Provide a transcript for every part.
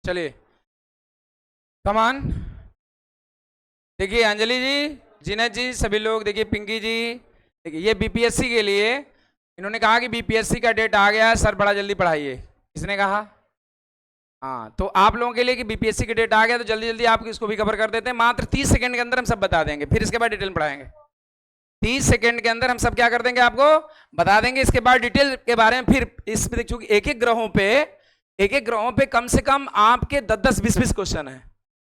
चलिए कमान, देखिए अंजलि जी, जीनत जी, सभी लोग देखिए, पिंकी जी, देखिए ये बीपीएससी के लिए इन्होंने कहा कि बीपीएससी का डेट आ गया है सर, बड़ा जल्दी पढ़ाइए। किसने कहा? हाँ, तो आप लोगों के लिए कि बीपीएससी की डेट आ गया तो जल्दी जल्दी आप इसको भी कवर कर देते हैं। मात्र 30 सेकंड के अंदर हम सब बता देंगे, फिर इसके बाद डिटेल पढ़ाएंगे। 30 सेकंड के अंदर हम सब क्या कर देंगे, आपको बता देंगे। इसके बाद डिटेल के बारे में फिर इस चूंकि एक एक ग्रहों पे कम से कम आपके 10-10-20-20 क्वेश्चन है,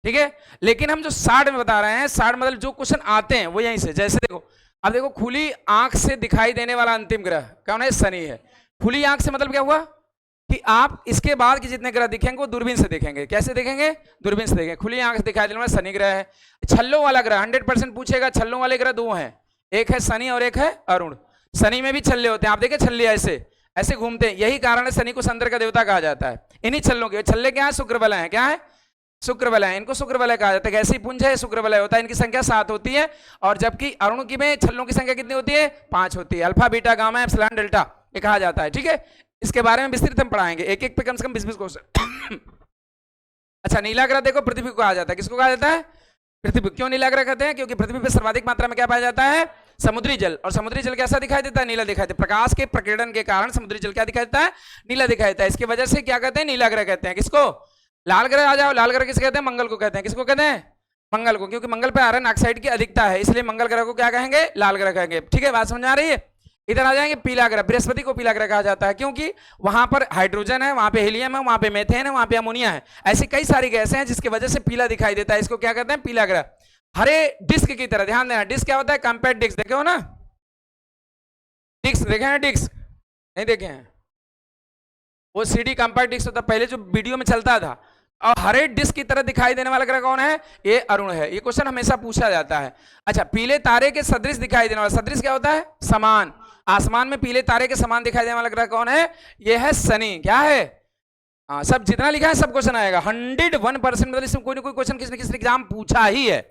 ठीक है। लेकिन हम जो 60 में बता रहे हैं, 60 मतलब जो क्वेश्चन आते हैं वो यहीं से। जैसे देखो, अब देखो, खुली आंख से दिखाई देने वाला अंतिम ग्रह कौन है? शनि है। खुली आंख से मतलब क्या हुआ कि आप इसके बाद के जितने ग्रह दिखेंगे वो दूरबीन से देखेंगे। कैसे देखेंगे? दूरबीन से देखेंगे। खुली आंख से दिखाई देने वाला शनि ग्रह है। छल्लों वाला ग्रह 100% पूछेगा। छल्लों वाले ग्रह दो हैं, एक है शनि और एक है अरुण। शनि में भी छल्ले होते हैं, आप देखें छल्ले ऐसे ऐसे घूमते हैं। यही कारण है शनि को संदर का देवता कहा जाता है। इन्हीं छल्लों के छल्ले क्या है? शुक्र वलय है। क्या है? शुक्र वलय। इनको शुक्र वलय कहा जाता है। ऐसी पुंज है, शुक्र वलय होता है। इनकी संख्या 7 होती है। और जबकि अरुण की में छल्लों की संख्या कितनी होती है? 5 होती है। Alpha, beta, gamma, epsilon, delta ये कहा जाता है, ठीक है। इसके बारे में विस्तृत हम पढ़ाएंगे, एक एक पे कम से कम 20-20 क्वेश्चन। अच्छा, नीला ग्रह देखो, पृथ्वी को कहा जाता है। किसको कहा जाता है? पृथ्वी। क्यों नीला ग्रह कहते हैं? क्योंकि पृथ्वी पर सर्वाधिक मात्रा में क्या पाया जाता है? समुद्री जल। और समुद्री जल कैसा दिखाई देता है? नीला दिखाई देता है। प्रकाश के प्रकीर्णन के कारण समुद्री जल क्या दिखाई देता है? नीला दिखाई देता है। इसकी वजह से क्या कहते हैं? नीला ग्रह कहते हैं। किसको? लाल ग्रह आ जाओ, लाल ग्रह किसे कहते हैं? मंगल को कहते हैं। किसको कहते हैं? मंगल को। क्योंकि मंगल पे आयरन ऑक्साइड की अधिकता है, इसलिए मंगल ग्रह को क्या कहेंगे? लाल ग्रह कहेंगे, ठीक है। बात समझ आ रही है? इधर आ जाएंगे, पीला ग्रह। बृहस्पति को पीला ग्रह कहा जाता है, क्योंकि वहां पर हाइड्रोजन है, वहां पे हीलियम है, वहां पे मेथेन है, वहां पे अमोनिया है। ऐसी कई सारी गैसें हैं जिसकी वजह से पीला दिखाई देता है। इसको क्या कहते हैं? पीला ग्रह। हरे डिस्क की तरह, ध्यान देना, डिस्क क्या होता है? कॉम्पैक्ट डिस्क, देखे हो ना? डिस्क देखे हैं? डिस्क नहीं देखे हैं? वो सीडी कॉम्पैक्ट डिस्क होता पहले, जो वीडियो में चलता था। और हरे डिस्क की तरह दिखाई देने वाला ग्रह कौन है? ये अरुण है। ये क्वेश्चन हमेशा पूछा जाता है। अच्छा, पीले तारे के सदृश दिखाई देने वाला, सदृश क्या होता है? समान। आसमान में पीले तारे के समान दिखाई देने वाला ग्रह कौन है? ये है शनि। क्या है? हाँ, सब जितना लिखा है सब क्वेश्चन आएगा 101%। मतलब इसमें कोई ना कोई क्वेश्चन किसी न किसी एग्जाम पूछा ही है।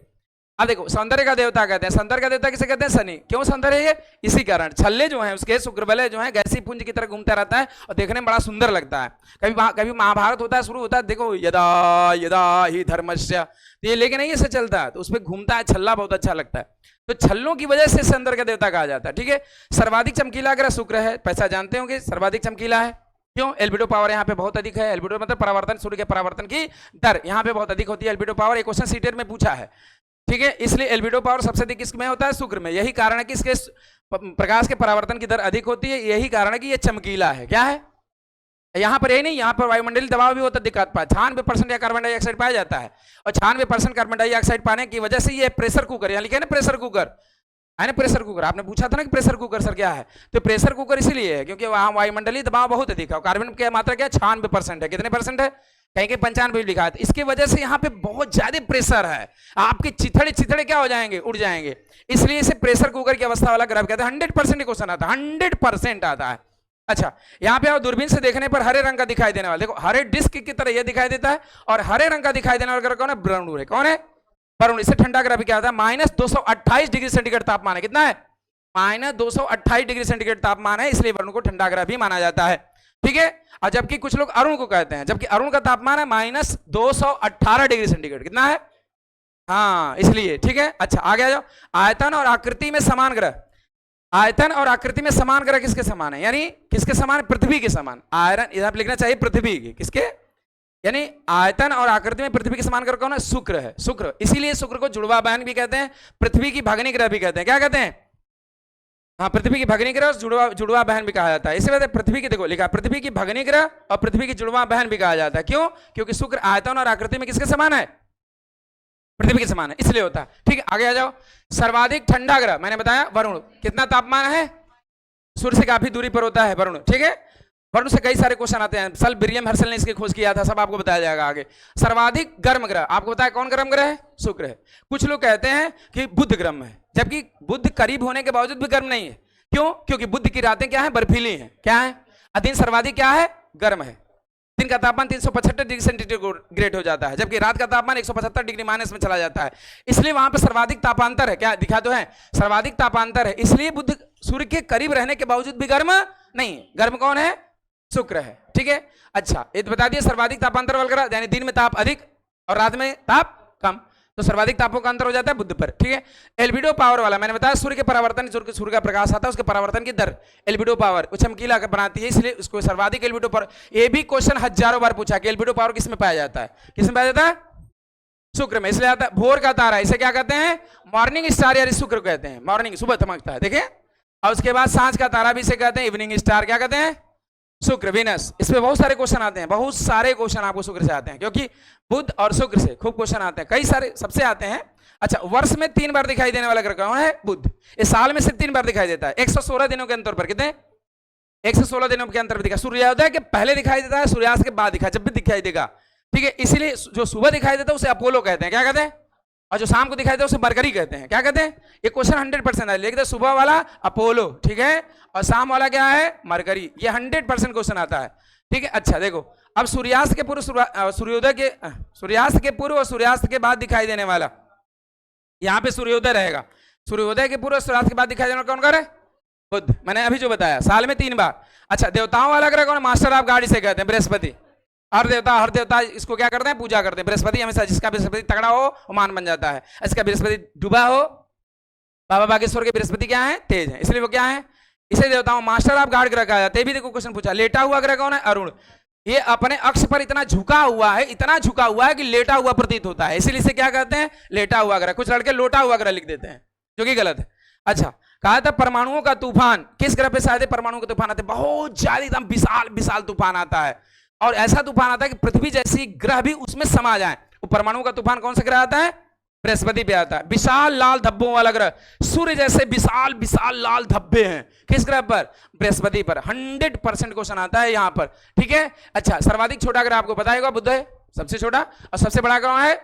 अब देखो, सौंदर्य का देवता कहते हैं। सौंदर्य का देवता किसे कहते हैं? शनि। क्यों सौंदर्य है? इसी कारण छल्ले जो हैं उसके, शुक्र वलय जो है, गैसी पुंज की तरह घूमता रहता है और देखने में बड़ा सुंदर लगता है। कभी महाभारत होता है, शुरू होता है, देखो, यदा यदा ही धर्मस्य, तो ये लेके नहीं ऐसे चलता है, तो उस पर घूमता है छल्ला, बहुत अच्छा लगता है। तो छल्लों की वजह से सौंदर्य का देवता कहा जाता है, ठीक है। सर्वाधिक चमकीला ग्रह शुक्र है। पैसा जानते होंगे, सर्वाधिक चमकीला है क्यों? एल्बिडो पावर यहाँ पे बहुत अधिक है। एल्बिडो मतलब परावर्तन, सूर्य के परावर्तन की दर यहाँ पे बहुत अधिक होती है। एल्बिडो पावर एक क्वेश्चन सीटेट में पूछा है, ठीक है। इसलिए एल्बिडो पावर सबसे अधिक किसमें होता है? शुक्र में। यही कारण है कि इसके प्रकाश के परावर्तन की दर अधिक होती है। यही कारण है कि ये चमकीला है। क्या है? यहाँ पर यही नहीं, यहाँ पर वायुमंडलीय दबाव भी होता है, दिक्कत पाया 96% या कार्बन डाइऑक्साइड पाया जाता है। और 96% कार्बन डाइऑक्साइड पाने की वजह से ये प्रेशर कुकर, यहाँ लिखे ना प्रेशर कुकर है ना, प्रेशर कुकर। आपने पूछा था ना कि प्रेशर कुकर सर क्या है, तो प्रेशर कुकर इसीलिए है क्योंकि वहां वायुमंडलीय दबाव बहुत अधिक है। कार्बन की मात्रा क्या? 96% है। कितने परसेंट है? कहीं कहीं 95 लिखा है। इसकी वजह से यहाँ पे बहुत ज्यादा प्रेशर है, आपके चिथड़े चिथड़े क्या हो जाएंगे? उड़ जाएंगे। इसलिए इसे प्रेशर कुकर की अवस्था वाला ग्रह कहते हैं। 100% क्वेश्चन आता है, 100% आता है। अच्छा, यहाँ पे आओ, दूरबीन से देखने पर हरे रंग का दिखाई देने वाला, देखो हरे डिस्क की तरह यह दिखाई देता है। और हरे रंग का दिखाई देने वाला ग्रह कौन है? वरुण है। कौन है? वरुण। इससे ठंडा ग्रह भी क्या होता है? -228 डिग्री सेंटीग्रेड तापमान है। कितना है? -228 डिग्री सेंटीग्रेड तापमान है, इसलिए वरुण को ठंडा ग्रह भी माना जाता है, ठीक है। और जबकि कुछ लोग अरुण को कहते हैं, जबकि अरुण का तापमान है -218 डिग्री सेंटीग्रेड। कितना है? हाँ, इसलिए, ठीक है। अच्छा, आगे आ जाओ। आयतन और आकृति में समान ग्रह, आयतन और आकृति में समान ग्रह किसके समान है? यानी किसके समान? पृथ्वी के समान। आयरन इधर लिखना चाहिए पृथ्वी के, किसके? यानी आयतन और आकृति में पृथ्वी के समान ग्रह कौन है? शुक्र है। शुक्र, इसीलिए शुक्र को जुड़वा बहन भी कहते हैं, पृथ्वी की भगनी ग्रह भी कहते हैं। क्या कहते हैं? हाँ, पृथ्वी की भगनी ग्रह और जुड़वा बहन भी कहा जाता है। इसी वजह से पृथ्वी की, देखो लिखा, पृथ्वी की भगनी ग्रह और पृथ्वी की जुड़वा बहन भी कहा जाता है। क्यों? क्योंकि शुक्र आयतन और आकृति में किसके समान है? पृथ्वी के समान है, इसलिए होता है, ठीक है। आगे आ जाओ। सर्वाधिक ठंडा ग्रह मैंने बताया वरुण। कितना तापमान है? सूर्य से काफी दूरी पर होता है वरुण, ठीक है। वरुण से कई सारे क्वेश्चन आते हैं। सल विलियम हर्शल ने इसकी खोज किया था, सब आपको बताया जाएगा आगे। सर्वाधिक गर्म ग्रह आपको बताया कौन गर्म ग्रह है? शुक्र है। कुछ लोग कहते हैं कि बुध गर्म है, जबकि बुध करीब होने के बावजूद भी गर्म नहीं है। क्यों? क्योंकि बुध की रातें क्या है? बर्फीली हैं। क्या है? दिन सर्वाधिक क्या है? गर्म है। दिन का तापमान 375 डिग्री सेंटीग्रेड हो जाता है, जबकि रात का तापमान 175 डिग्री माइनस में चला जाता है। इसलिए वहां पर सर्वाधिक तापांतर है। क्या दिखा तो है? सर्वाधिक तापांतर है। इसलिए बुध सूर्य के करीब रहने के बावजूद भी गर्म नहीं है। गर्म कौन है? शुक्र है, ठीक। ठीक है। अच्छा ये तो बता दिया सर्वाधिक तापांतर वगैरह, यानी दिन में ताप अधिक और रात में ताप कम, तो सर्वाधिक तापों का अंतर हो जाता है बुध पर, ठीक है। एल्बिडो पावर वाला मैंने बताया सूर्य के परावर्तन, सूर्य का प्रकाश आता है उसके परावर्तन की दर एल्बिडो पावर वो चमकीला बनाती है, इसलिए उसको सर्वाधिक एल्बिडो पावर। ये भी क्वेश्चन हजारों बार पूछा कि एल्बिडो पावर किस में पाया जाता है, किस में पाया जाता है, शुक्र में, इसलिए आता है भोर का तारा, इसे क्या कहते हैं, मॉर्निंग स्टार या शुक्र कहते हैं, मॉर्निंग सुबह चमकता है, देखिए। और उसके बाद सांझ का तारा भी इसे कहते हैं इवनिंग स्टार, क्या कहते हैं, शुक्र, वीनस। इसमें बहुत सारे क्वेश्चन आते हैं, बहुत सारे क्वेश्चन आपको शुक्र से आते हैं, क्योंकि बुध और शुक्र से खूब क्वेश्चन आते हैं, कई सारे सबसे आते हैं। अच्छा वर्ष में 3 बार दिखाई देने वाला ग्रह कौन है, बुध। इस साल में सिर्फ 3 बार दिखाई देता है, 116 दिनों के अंतर पर, कितने 116 दिनों के अंतर पर दिखा, सूर्योदय के पहले दिखाई देता है, सूर्यास्त के बाद दिखाई, जब भी दिखाई देगा, ठीक है। इसीलिए जो सुबह दिखाई देता है उसे अपोलो कहते हैं, क्या कहते हैं, और जो शाम को दिखाई देता है उसे मरकरी कहते हैं, क्या कहते हैं। ये क्वेश्चन 100% है, लिख दे सुबह वाला अपोलो, ठीक है, और शाम वाला क्या है, मरकरी, ये 100% क्वेश्चन आता है, ठीक है। अच्छा देखो अब सूर्यास्त के पूर्व, सूर्योदय के, सूर्यास्त के पूर्व और सूर्यास्त के बाद दिखाई देने वाला, यहां पे सूर्योदय रहेगा, सूर्योदय के पूर्व सूर्यास्त के बाद दिखाई देने वाला कौन कर, बुध, मैंने अभी जो बताया, साल में 3 बार। अच्छा देवताओं वाला ग्रह कौन, मास्टर ऑफ गॉड इसे कहते हैं, बृहस्पति। हर देवता इसको क्या करते हैं, पूजा करते हैं, बृहस्पति हमेशा, जिसका बृहस्पति तगड़ा हो वो मान बन जाता है, इसका बृहस्पति डूबा हो, बाबा बागेश्वर के बृहस्पति क्या है, तेज है, इसलिए वो क्या है, इसे देवताओं मास्टर ऑफ गॉड ग्रह कहा जाता है। भी देखो क्वेश्चन पूछा, लेटा हुआ ग्रह कौन है, अरुण। ये अपने अक्ष पर इतना झुका हुआ है, इतना झुका हुआ है कि लेटा हुआ प्रतीत होता है, इसीलिए इसे क्या कहते हैं, लेटा हुआ ग्रह। कुछ लड़के लोटा हुआ ग्रह लिख देते हैं, जो कि गलत है। अच्छा कहा था परमाणुओं का तूफान, किस ग्रह पे शायद परमाणुओं का तूफान आता है, बहुत ज्यादा एकदम विशाल विशाल तूफान आता है, और ऐसा तूफान आता है कि पृथ्वी जैसी ग्रह भी उसमें समा जाए। वो परमाणुओं का तूफान कौन सा ग्रह आता है, बृहस्पति पे आता है। विशाल लाल धब्बों वाला ग्रह, सूर्य जैसे विशाल विशाल लाल धब्बे हैं, किस ग्रह पर, बृहस्पति पर। 100% क्वेश्चन आता है यहां पर, ठीक है। अच्छा सर्वाधिक छोटा ग्रह आपको पता होगा, बुध है सबसे छोटा, और सबसे बड़ा ग्रह है,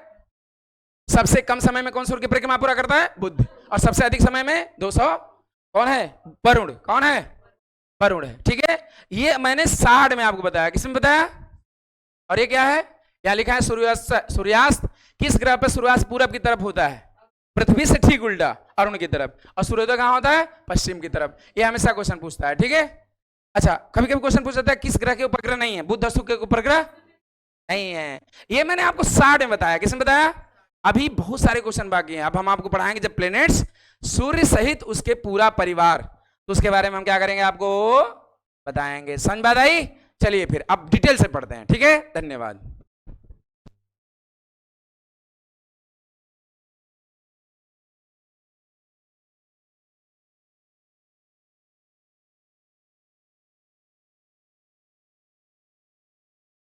सबसे कम समय में कौन सूर्य की परिक्रमा पूरा करता है, बुध, और सबसे अधिक समय में 200 कौन है, वरुण, कौन है, वरुण है, ठीक है। ये मैंने 60 में आपको बताया, किसमें बताया, और ये क्या है, यहां लिखा है सूर्यास्त, सूर्यास्त किस ग्रह पर सूर्यास्त पूरब की तरफ होता है, पृथ्वी से ठीक उल्टा अरुण की तरफ, और सूर्योदय कहां होता है, पश्चिम की तरफ। ये हमेशा क्वेश्चन पूछता है, ठीक है। अच्छा कभी कभी क्वेश्चन पूछ सकता है किस ग्रह के उपग्रह नहीं है, बुध और शुक्र के उपग्रह नहीं है, ये मैंने आपको 60 में बताया, किसने बताया, अभी बहुत सारे क्वेश्चन बाकी हैं। अब हम आपको पढ़ाएंगे जब प्लैनेट्स, सूर्य सहित उसके पूरा परिवार, तो उसके बारे में हम क्या करेंगे, आपको बताएंगे। समझ बात आई, चलिए फिर अब डिटेल से पढ़ते हैं, ठीक है, धन्यवाद।